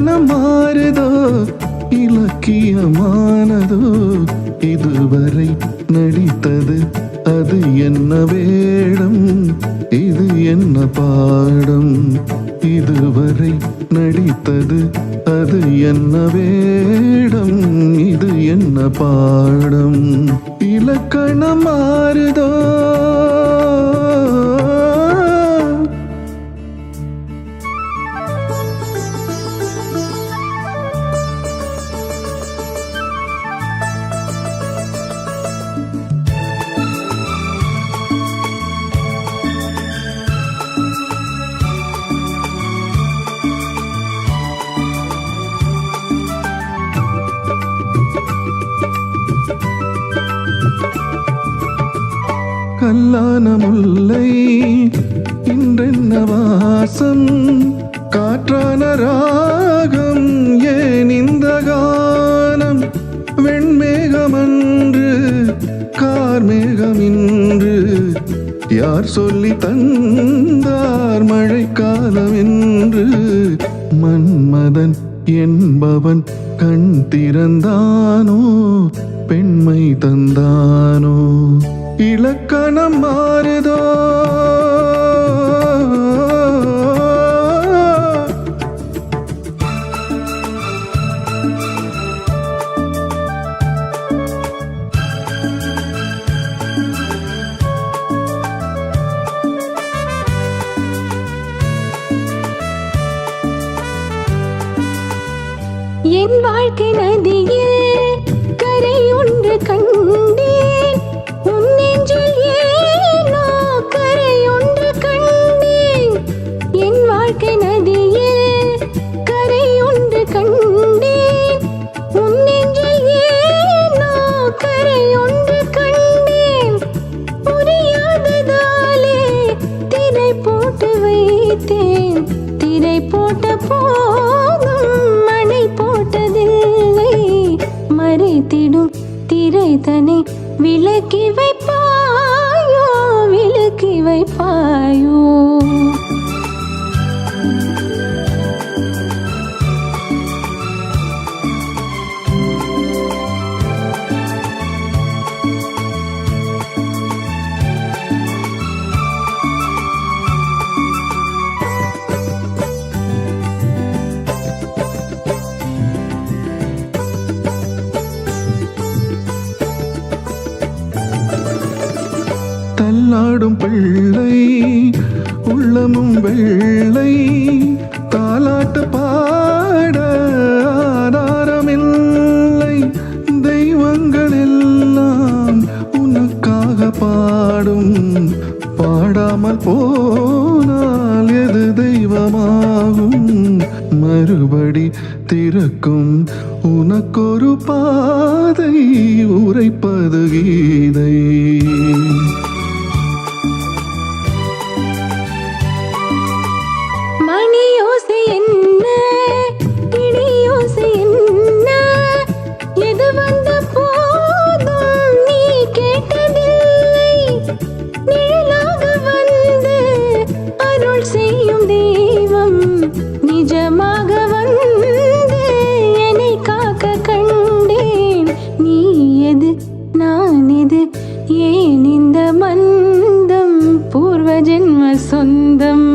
இலக்கணம் மாறுதோ இலக்கியமானதோ இதுவரை நடித்தது அது என்ன வேடம் இது என்ன பாடம் இதுவரை நடித்தது அது என்ன வேடம் இது என்ன பாடம் இலக்கணம் மாறுதோ கல்லான முல்லை இன்றென்ன வாசம் காற்றான ராகம் ஏன் இந்த கானம் வெண்மேகமன்று கார்மேகம் இன்று யார் சொல்லி தந்தார் மழைக்காலம் என்று மன்மதன் என்பவன் கண் திறந்தானோ பெண்மை தந்தானோ இலக்கணம் மாறுதோ என் வாழ்க்கை நதியில் கரை ஒன்று கண்டேன் உன் நெஞ்சில் ஏனோ கரை ஒன்று கண்டேன் என் வாழ்க்கை நதியில் கரை ஒன்று கண்டேன் உன் நெஞ்சில் ஏனோ கரை ஒன்று கண்டேன் புரியாததாலே திரை போட்டு வைத்தேன் திரை போட்ட போதும் மறைத்திடும் திரைதனை விலக்கி வைப்பாயோ விலக்கி வைப்பாயோ தள்ளாடும் பிள்ளை உள்ளமும் வெள்ளை தாலாட்டு பாட ஆதாரமில்லை தெய்வங்கள் எல்லாம் உனக்காக பாடும் பாடாமல் போனால் எது தெய்வமாகும் மறுபடி திறக்கும் உனக்கொரு பாதை உரைப்பது கீதை மணியோசை என்ன இடியோசை என்ன எது வந்த போதும் நீ கேட்டதில்லை நிழலாக வந்து அருள் செய்யும் தெய்வம் நிஜமாக வந்து என்னை காக்க கண்டேன் நீ எது நான் எது ஏன் இந்த மந்தம் பூர்வ ஜென்ம சொந்தம்